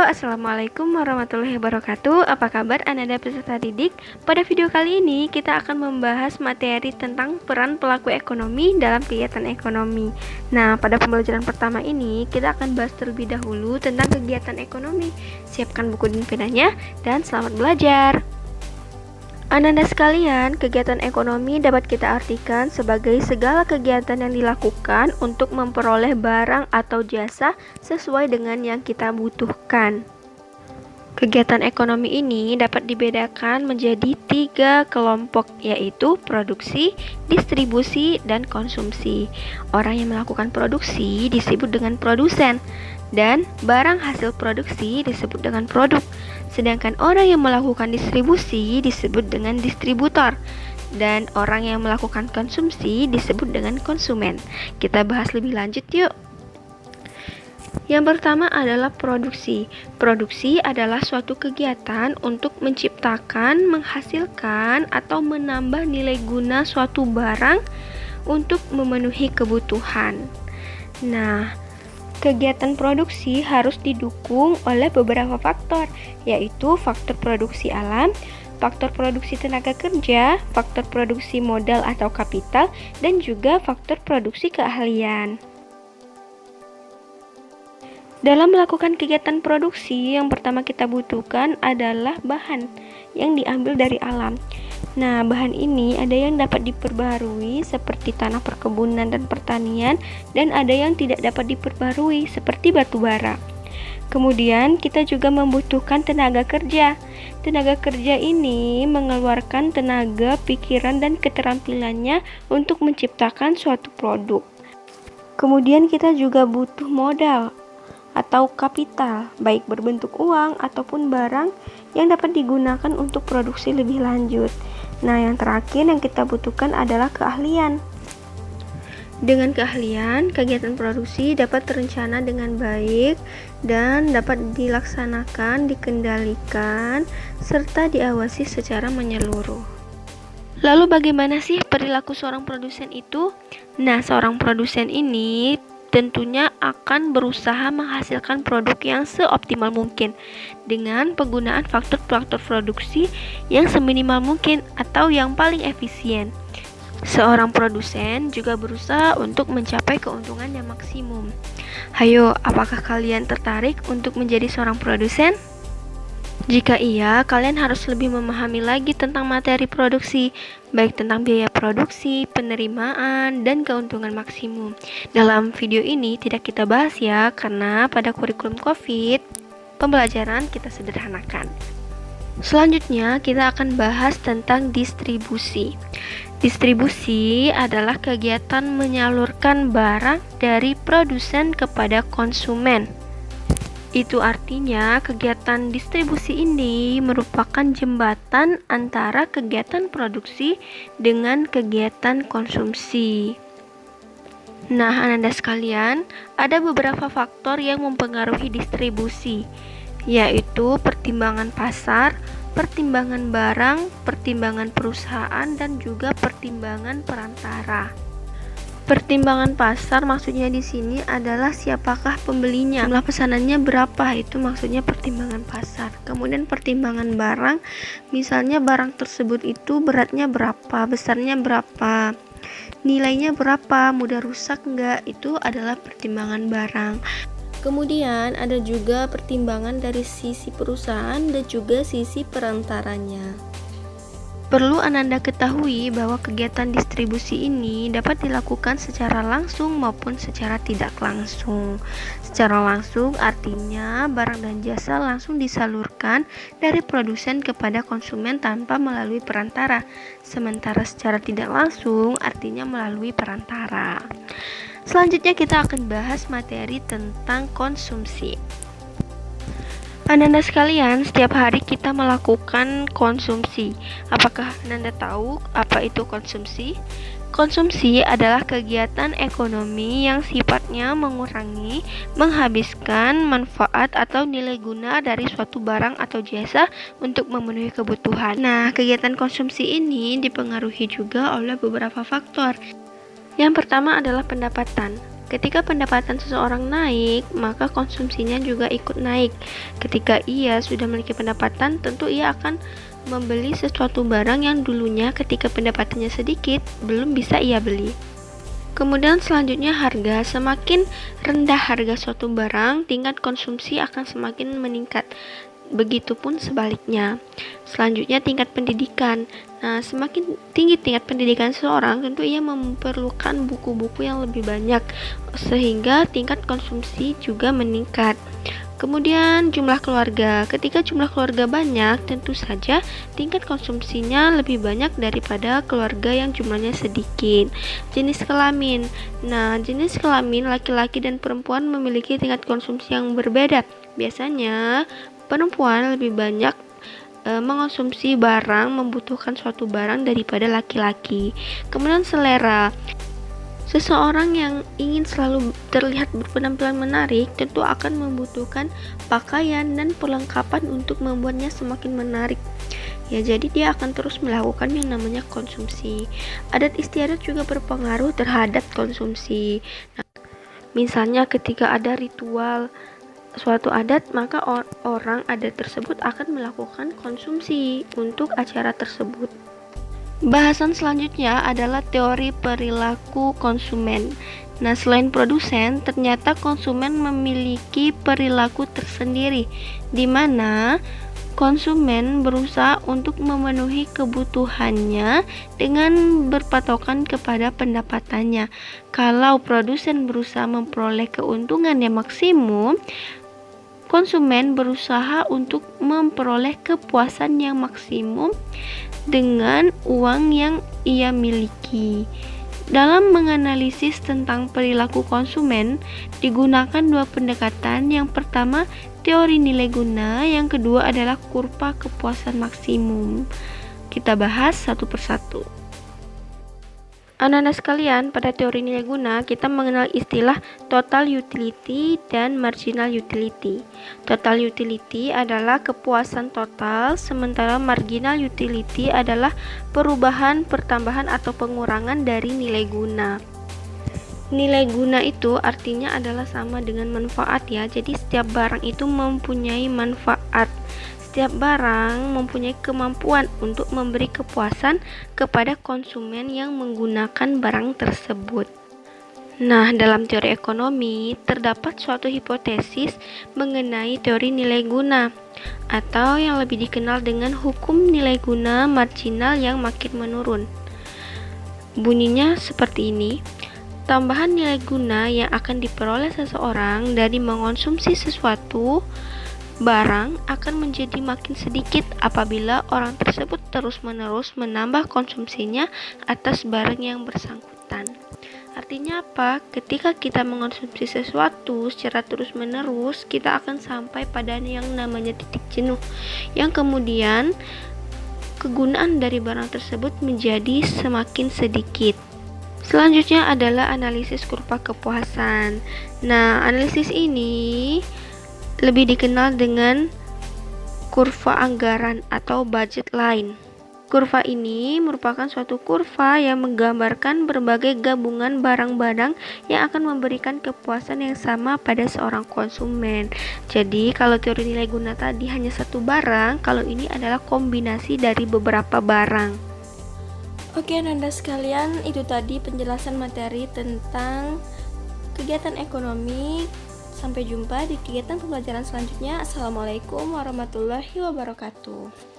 Assalamualaikum warahmatullahi wabarakatuh. Apa kabar Ananda peserta didik? Pada video kali ini kita akan membahas materi tentang peran pelaku ekonomi dalam kegiatan ekonomi. Nah, pada pembelajaran pertama ini kita akan bahas terlebih dahulu tentang kegiatan ekonomi. Siapkan buku dan penanya dan selamat belajar. Ananda sekalian, kegiatan ekonomi dapat kita artikan sebagai segala kegiatan yang dilakukan untuk memperoleh barang atau jasa sesuai dengan yang kita butuhkan. Kegiatan ekonomi ini dapat dibedakan menjadi 3 kelompok, yaitu produksi, distribusi, dan konsumsi. Orang yang melakukan produksi disebut dengan produsen, dan barang hasil produksi disebut dengan produk. Sedangkan orang yang melakukan distribusi disebut dengan distributor, dan orang yang melakukan konsumsi disebut dengan konsumen. Kita bahas lebih lanjut yuk. Yang pertama adalah produksi. Produksi adalah suatu kegiatan untuk menciptakan, menghasilkan, atau menambah nilai guna suatu barang untuk memenuhi kebutuhan. Nah, kegiatan produksi harus didukung oleh beberapa faktor, yaitu faktor produksi alam, faktor produksi tenaga kerja, faktor produksi modal atau kapital, dan juga faktor produksi keahlian. Dalam melakukan kegiatan produksi, yang pertama kita butuhkan adalah bahan yang diambil dari alam. Nah, bahan ini ada yang dapat diperbaharui seperti tanah perkebunan dan pertanian, dan ada yang tidak dapat diperbaharui seperti batu bara. Kemudian kita juga membutuhkan tenaga kerja. Tenaga kerja ini mengeluarkan tenaga, pikiran, dan keterampilannya untuk menciptakan suatu produk. Kemudian kita juga butuh modal atau kapital, baik berbentuk uang ataupun barang yang dapat digunakan untuk produksi lebih lanjut. Nah, yang terakhir yang kita butuhkan adalah keahlian. Dengan keahlian, kegiatan produksi dapat terencana dengan baik dan dapat dilaksanakan, dikendalikan, serta diawasi secara menyeluruh. Lalu bagaimana sih perilaku seorang produsen itu? Nah, seorang produsen ini tentunya akan berusaha menghasilkan produk yang seoptimal mungkin dengan penggunaan faktor-faktor produksi yang seminimal mungkin atau yang paling efisien. Seorang produsen juga berusaha untuk mencapai keuntungan yang maksimum. Hayo, apakah kalian tertarik untuk menjadi seorang produsen? Jika iya, kalian harus lebih memahami lagi tentang materi produksi, baik tentang biaya produksi, penerimaan, dan keuntungan maksimum. Dalam video ini tidak kita bahas ya, karena pada kurikulum COVID, pembelajaran kita sederhanakan. Selanjutnya, kita akan bahas tentang distribusi. Distribusi adalah kegiatan menyalurkan barang dari produsen kepada konsumen. Itu artinya kegiatan distribusi ini merupakan jembatan antara kegiatan produksi dengan kegiatan konsumsi. Nah, Ananda sekalian, ada beberapa faktor yang mempengaruhi distribusi, yaitu pertimbangan pasar, pertimbangan barang, pertimbangan perusahaan, dan juga pertimbangan perantara. Pertimbangan pasar maksudnya di sini adalah siapakah pembelinya, jumlah pesanannya berapa, itu maksudnya pertimbangan pasar. Kemudian pertimbangan barang, misalnya barang tersebut itu beratnya berapa, besarnya berapa, nilainya berapa, mudah rusak enggak, itu adalah pertimbangan barang. Kemudian ada juga pertimbangan dari sisi perusahaan dan juga sisi perantaranya. Perlu Ananda ketahui bahwa kegiatan distribusi ini dapat dilakukan secara langsung maupun secara tidak langsung. Secara langsung artinya barang dan jasa langsung disalurkan dari produsen kepada konsumen tanpa melalui perantara. Sementara secara tidak langsung artinya melalui perantara. Selanjutnya kita akan bahas materi tentang konsumsi. Ananda sekalian, setiap hari kita melakukan konsumsi. Apakah Ananda tahu apa itu konsumsi? Konsumsi adalah kegiatan ekonomi yang sifatnya mengurangi, menghabiskan manfaat atau nilai guna dari suatu barang atau jasa untuk memenuhi kebutuhan. Nah, kegiatan konsumsi ini dipengaruhi juga oleh beberapa faktor. Yang pertama adalah pendapatan. Ketika pendapatan seseorang naik, maka konsumsinya juga ikut naik. Ketika ia sudah memiliki pendapatan, tentu ia akan membeli sesuatu barang yang dulunya ketika pendapatannya sedikit, belum bisa ia beli. Kemudian selanjutnya harga. Semakin rendah harga suatu barang, tingkat konsumsi akan semakin meningkat. Begitupun sebaliknya. Selanjutnya tingkat pendidikan. Nah, semakin tinggi tingkat pendidikan seseorang, tentu ia memerlukan buku-buku yang lebih banyak, sehingga tingkat konsumsi juga meningkat. Kemudian jumlah keluarga. Ketika jumlah keluarga banyak, tentu saja tingkat konsumsinya lebih banyak daripada keluarga yang jumlahnya sedikit. Jenis kelamin. Nah, jenis kelamin laki-laki dan perempuan memiliki tingkat konsumsi yang berbeda. Biasanya perempuan lebih banyak mengonsumsi barang, membutuhkan suatu barang daripada laki-laki. Kemudian selera. Seseorang yang ingin selalu terlihat berpenampilan menarik tentu akan membutuhkan pakaian dan perlengkapan untuk membuatnya semakin menarik. Ya, jadi dia akan terus melakukan yang namanya konsumsi. Adat istiadat juga berpengaruh terhadap konsumsi. Nah, misalnya ketika ada ritual suatu adat, maka orang adat tersebut akan melakukan konsumsi untuk acara tersebut. Bahasan selanjutnya adalah teori perilaku konsumen. Nah, selain produsen, ternyata konsumen memiliki perilaku tersendiri, di mana konsumen berusaha untuk memenuhi kebutuhannya dengan berpatokan kepada pendapatannya. Kalau produsen berusaha memperoleh keuntungan yang maksimum, konsumen berusaha untuk memperoleh kepuasan yang maksimum dengan uang yang ia miliki. Dalam menganalisis tentang perilaku konsumen, digunakan dua pendekatan. Yang pertama, teori nilai guna, yang kedua adalah kurva kepuasan maksimum. Kita bahas satu persatu. Anak-anak sekalian, pada teori nilai guna kita mengenal istilah total utility dan marginal utility. Total utility adalah kepuasan total, sementara marginal utility adalah perubahan, pertambahan atau pengurangan dari nilai guna. Nilai guna itu artinya adalah sama dengan manfaat ya. Jadi setiap barang itu mempunyai manfaat. Setiap barang mempunyai kemampuan untuk memberi kepuasan kepada konsumen yang menggunakan barang tersebut. Nah, dalam teori ekonomi terdapat suatu hipotesis mengenai teori nilai guna, atau yang lebih dikenal dengan hukum nilai guna marginal yang makin menurun. Bunyinya seperti ini. Tambahan nilai guna yang akan diperoleh seseorang dari mengonsumsi sesuatu barang akan menjadi makin sedikit apabila orang tersebut terus-menerus menambah konsumsinya atas barang yang bersangkutan. Artinya apa? Ketika kita mengonsumsi sesuatu secara terus-menerus, kita akan sampai pada yang namanya titik jenuh, yang kemudian kegunaan dari barang tersebut menjadi semakin sedikit. Selanjutnya adalah analisis kurva kepuasan. Nah, analisis ini lebih dikenal dengan kurva anggaran atau budget line. Kurva ini merupakan suatu kurva yang menggambarkan berbagai gabungan barang-barang yang akan memberikan kepuasan yang sama pada seorang konsumen. Jadi, kalau teori nilai guna tadi hanya satu barang, kalau ini adalah kombinasi dari beberapa barang. Oke, Anda sekalian, itu tadi penjelasan materi tentang kegiatan ekonomi. Sampai jumpa di kegiatan pembelajaran selanjutnya. Assalamualaikum warahmatullahi wabarakatuh.